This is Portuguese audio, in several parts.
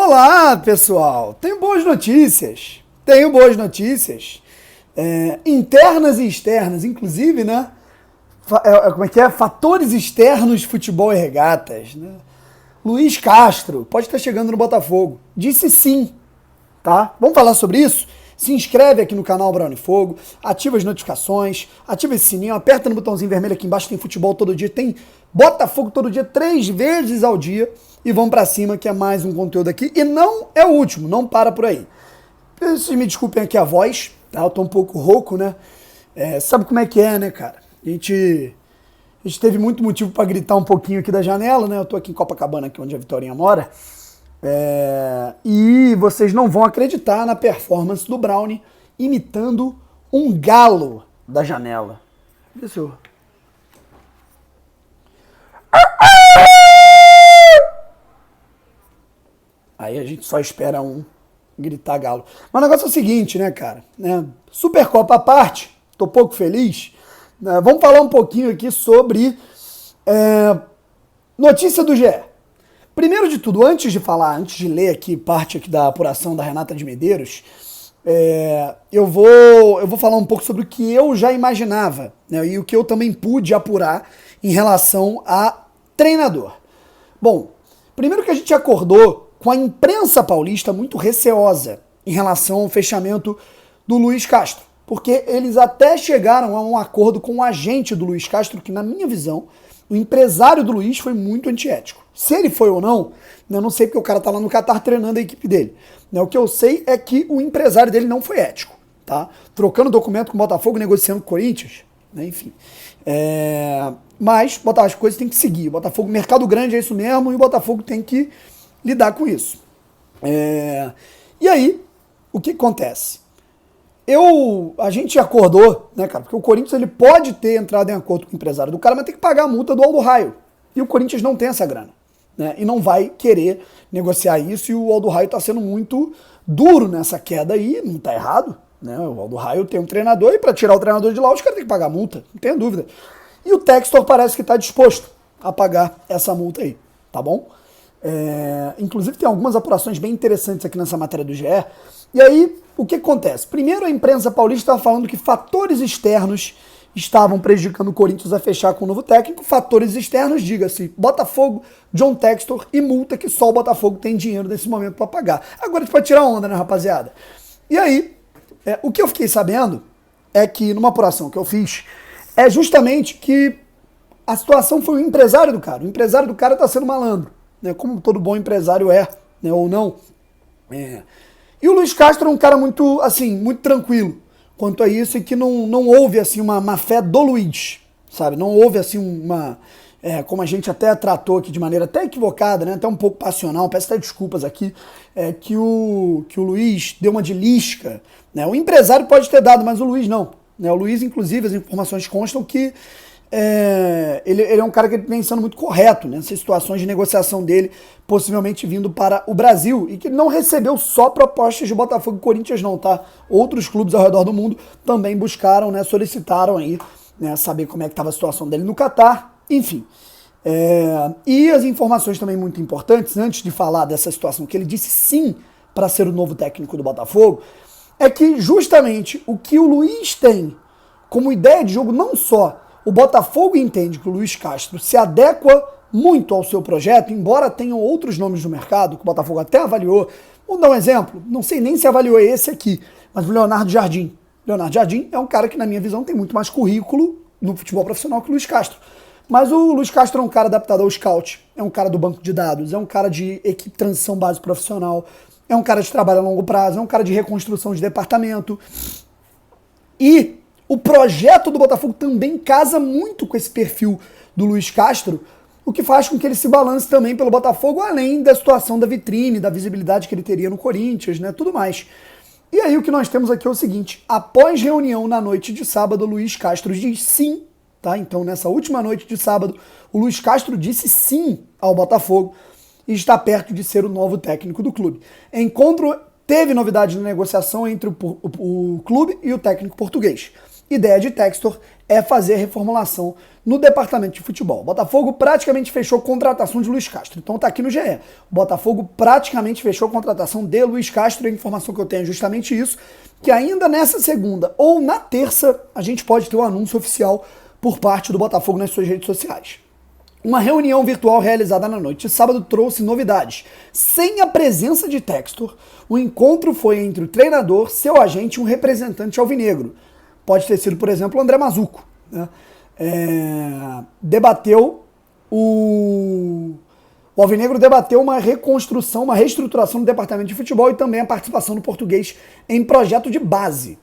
Olá, pessoal! Tenho boas notícias. Internas e externas, inclusive, né? Como é que é? Fatores externos de futebol e regatas, né? Luiz Castro pode estar chegando no Botafogo. Disse sim, tá? Vamos falar sobre isso? Se inscreve aqui no canal Brownie Fogo, ativa as notificações, ativa esse sininho, aperta no botãozinho vermelho aqui embaixo, tem futebol todo dia, tem Botafogo todo dia, 3 vezes ao dia, e vamos pra cima que é mais um conteúdo aqui, e não é o último, não para por aí. Vocês me desculpem aqui a voz, tá? Eu tô um pouco rouco, né? Sabe como é que é, né, cara? A gente teve muito motivo pra gritar um pouquinho aqui da janela, né? Eu tô aqui em Copacabana, aqui onde a Vitorinha mora. E vocês não vão acreditar na performance do Brownie imitando um galo da janela. Vê se eu... Aí a gente só espera um gritar galo. Mas o negócio é o seguinte, né, cara? Supercopa à parte, tô pouco feliz. Vamos falar um pouquinho aqui sobre notícia do GE. Primeiro de tudo, antes de ler aqui parte aqui da apuração da Renata de Medeiros, eu vou falar um pouco sobre o que eu já imaginava, né, e o que eu também pude apurar em relação a treinador. Bom, primeiro que a gente acordou com a imprensa paulista muito receosa em relação ao fechamento do Luiz Castro, porque eles até chegaram a um acordo com o agente do Luiz Castro, que na minha visão, o empresário do Luiz foi muito antiético. Se ele foi ou não, eu não sei porque o cara tá lá no Catar treinando a equipe dele. O que eu sei é que o empresário dele não foi ético, tá? Trocando documento com o Botafogo, negociando com o Corinthians, né? Enfim. Mas as coisas tem que seguir. O Botafogo, mercado grande é isso mesmo, e o Botafogo tem que lidar com isso. E aí, o que acontece? A gente acordou, né, cara, porque o Corinthians ele pode ter entrado em acordo com o empresário do cara, mas tem que pagar a multa do Aldo Raio. E o Corinthians não tem essa grana, né, e não vai querer negociar isso, e o Aldo Raio tá sendo muito duro nessa queda aí, não tá errado, né, o Aldo Raio tem um treinador, e para tirar o treinador de lá, os caras têm que pagar a multa, não tenha dúvida. E o Textor parece que tá disposto a pagar essa multa aí, tá bom? Inclusive tem algumas apurações bem interessantes aqui nessa matéria do GE. E aí, o que acontece? Primeiro, a imprensa paulista estava falando que fatores externos estavam prejudicando o Corinthians a fechar com o novo técnico. Fatores externos, diga-se, Botafogo, John Textor e multa que só o Botafogo tem dinheiro nesse momento para pagar. Agora a gente pode tirar onda, né, rapaziada? E aí, o que eu fiquei sabendo é que, numa apuração que eu fiz, é justamente que a situação foi o empresário do cara. O empresário do cara tá sendo malandro, né, como todo bom empresário né, ou não. E o Luiz Castro é um cara muito, assim, muito tranquilo quanto a isso, e que não houve, assim, uma má fé do Luiz, sabe? Não houve, assim, como a gente até tratou aqui de maneira até equivocada, né? Até um pouco passional, peço até desculpas aqui, que o Luiz deu uma de lisca, né? O empresário pode ter dado, mas o Luiz não, né? O Luiz, inclusive, as informações constam que ele é um cara que vem sendo muito correto nessas situações de negociação dele, possivelmente vindo para o Brasil, e que não recebeu só propostas de Botafogo e Corinthians não, tá? Outros clubes ao redor do mundo também buscaram, né, solicitaram aí, né, saber como é que estava a situação dele no Catar, enfim. E as informações também muito importantes, antes de falar dessa situação, que ele disse sim para ser o novo técnico do Botafogo, é que justamente o que o Luiz tem como ideia de jogo, não só o Botafogo entende que o Luiz Castro se adequa muito ao seu projeto, embora tenham outros nomes no mercado, que o Botafogo até avaliou. Vou dar um exemplo, não sei nem se avaliou esse aqui, mas o Leonardo Jardim. Leonardo Jardim é um cara que, na minha visão, tem muito mais currículo no futebol profissional que o Luiz Castro. Mas o Luiz Castro é um cara adaptado ao scout, é um cara do banco de dados, é um cara de equipe transição base profissional, é um cara de trabalho a longo prazo, é um cara de reconstrução de departamento. E o projeto do Botafogo também casa muito com esse perfil do Luiz Castro, o que faz com que ele se balance também pelo Botafogo, além da situação da vitrine, da visibilidade que ele teria no Corinthians, né, tudo mais. E aí o que nós temos aqui é o seguinte: após reunião na noite de sábado, o Luiz Castro diz sim, tá? Então nessa última noite de sábado, o Luiz Castro disse sim ao Botafogo e está perto de ser o novo técnico do clube. Teve novidade na negociação entre o clube e o técnico português. Ideia de Textor é fazer reformulação no departamento de futebol. O Botafogo praticamente fechou contratação de Luiz Castro. Então tá aqui no GE. O Botafogo praticamente fechou contratação de Luiz Castro. A informação que eu tenho é justamente isso, que ainda nessa segunda ou na terça a gente pode ter um anúncio oficial por parte do Botafogo nas suas redes sociais. Uma reunião virtual realizada na noite de sábado trouxe novidades. Sem a presença de Textor, o encontro foi entre o treinador, seu agente e um representante alvinegro. Pode ter sido, por exemplo, o André Mazuco. Né? O alvinegro debateu uma reconstrução, uma reestruturação do departamento de futebol e também a participação do português em projeto de base.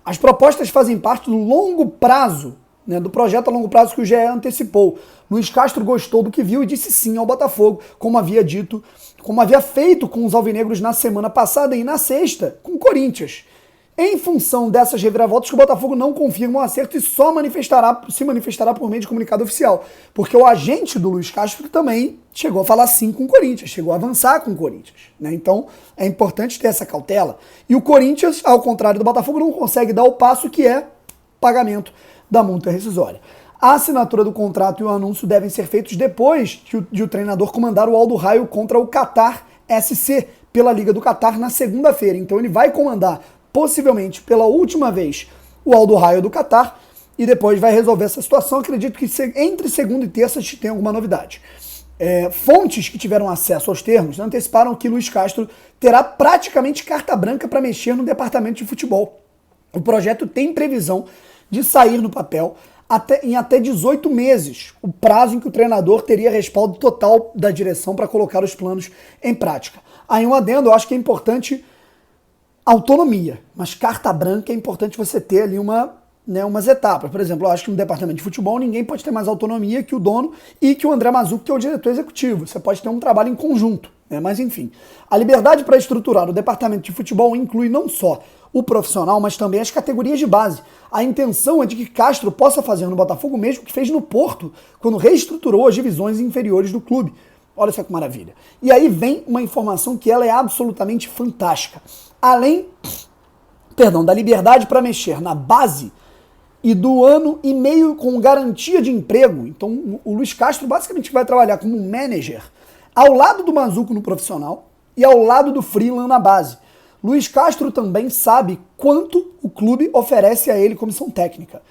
As propostas fazem parte do longo prazo, né, do projeto a longo prazo que o GE antecipou. Luiz Castro gostou do que viu e disse sim ao Botafogo, como havia feito com os alvinegros na semana passada e na sexta com o Corinthians. Em função dessas reviravoltas, que o Botafogo não confirma o acerto e só se manifestará por meio de comunicado oficial. Porque o agente do Luiz Castro também chegou a falar sim com o Corinthians, chegou a avançar com o Corinthians. Né? Então é importante ter essa cautela. E o Corinthians, ao contrário do Botafogo, não consegue dar o passo que é pagamento da multa rescisória. A assinatura do contrato e o anúncio devem ser feitos depois de o treinador comandar o Aldo Raio contra o Qatar SC pela Liga do Qatar na segunda-feira. Então ele vai comandar possivelmente pela última vez o Aldo Raio do Qatar e depois vai resolver essa situação. Acredito que entre segunda e terça a gente tem alguma novidade. Fontes que tiveram acesso aos termos anteciparam que Luiz Castro terá praticamente carta branca para mexer no departamento de futebol. O projeto tem previsão de sair no papel em até 18 meses, o prazo em que o treinador teria respaldo total da direção para colocar os planos em prática. Aí um adendo, eu acho que é importante autonomia, mas carta branca é importante você ter ali umas etapas. Por exemplo, eu acho que no departamento de futebol ninguém pode ter mais autonomia que o dono e que o André Mazuco, que é o diretor executivo. Você pode ter um trabalho em conjunto, né? Mas enfim. A liberdade para estruturar o departamento de futebol inclui não só o profissional, mas também as categorias de base. A intenção é de que Castro possa fazer no Botafogo o mesmo que fez no Porto, quando reestruturou as divisões inferiores do clube. Olha só que maravilha. E aí vem uma informação que ela é absolutamente fantástica. Além, da liberdade para mexer na base e do ano e meio com garantia de emprego. Então o Luiz Castro basicamente vai trabalhar como um manager ao lado do Mazuco no profissional e ao lado do Freeland na base. Luiz Castro também sabe quanto o clube oferece a ele comissão técnica.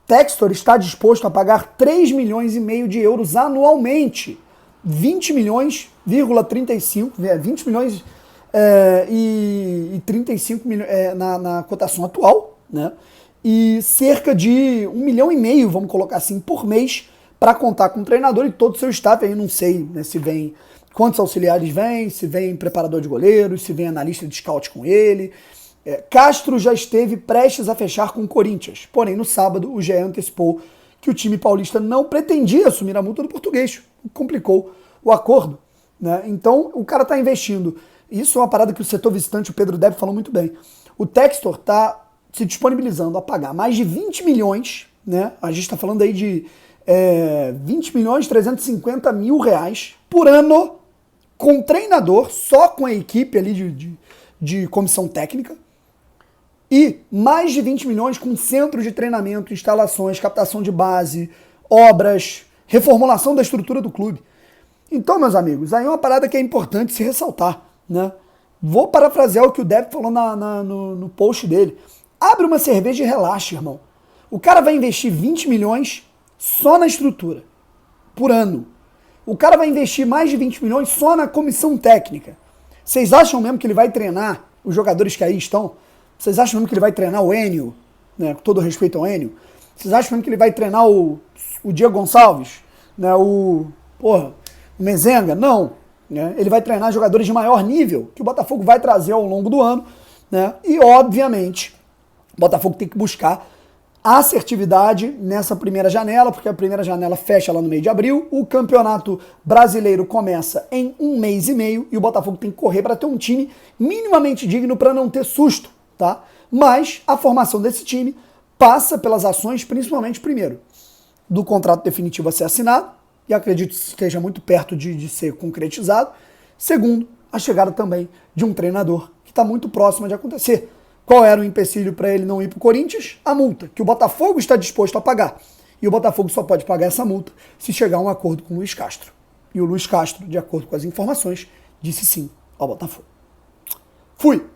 Textor está disposto a pagar 3,5 milhões de euros anualmente. 20 milhões e 35 milhões na cotação atual, né? E cerca de 1,5 milhão, vamos colocar assim, por mês, para contar com o treinador e todo o seu staff. Aí não sei, né, se vem quantos auxiliares vêm, se vem preparador de goleiros, se vem analista de scout com ele. Castro já esteve prestes a fechar com o Corinthians, porém no sábado o GE antecipou que o time paulista não pretendia assumir a multa do português, complicou o acordo, né? Então o cara está investindo. Isso é uma parada que o setor visitante, o Pedro Depp, falou muito bem. O Textor está se disponibilizando a pagar mais de 20 milhões, né? A gente está falando aí de 20 milhões 350 mil reais por ano com treinador, só com a equipe ali de comissão técnica, e mais de 20 milhões com centro de treinamento, instalações, captação de base, obras, reformulação da estrutura do clube. Então, meus amigos, aí é uma parada que é importante se ressaltar, né? Vou parafrasear o que o Depp falou no post dele. Abre uma cerveja e relaxa, irmão. O cara vai investir 20 milhões só na estrutura, por ano. O cara vai investir mais de 20 milhões só na comissão técnica. Vocês acham mesmo que ele vai treinar os jogadores que aí estão? Vocês acham mesmo que ele vai treinar o Enio, né, com todo respeito ao Enio? Vocês acham mesmo que ele vai treinar o Diego Gonçalves? Né, o Mezenga? Não. Né? Ele vai treinar jogadores de maior nível, que o Botafogo vai trazer ao longo do ano. Né? E, obviamente, o Botafogo tem que buscar assertividade nessa primeira janela, porque a primeira janela fecha lá no meio de abril, o Campeonato Brasileiro começa em 1 mês e meio e o Botafogo tem que correr para ter um time minimamente digno para não ter susto, tá? Mas a formação desse time passa pelas ações, principalmente, primeiro, do contrato definitivo a ser assinado, e acredito que esteja muito perto de ser concretizado. Segundo, a chegada também de um treinador que está muito próxima de acontecer. Qual era o empecilho para ele não ir para o Corinthians? A multa, que o Botafogo está disposto a pagar. E o Botafogo só pode pagar essa multa se chegar a um acordo com o Luiz Castro. E o Luiz Castro, de acordo com as informações, disse sim ao Botafogo. Fui!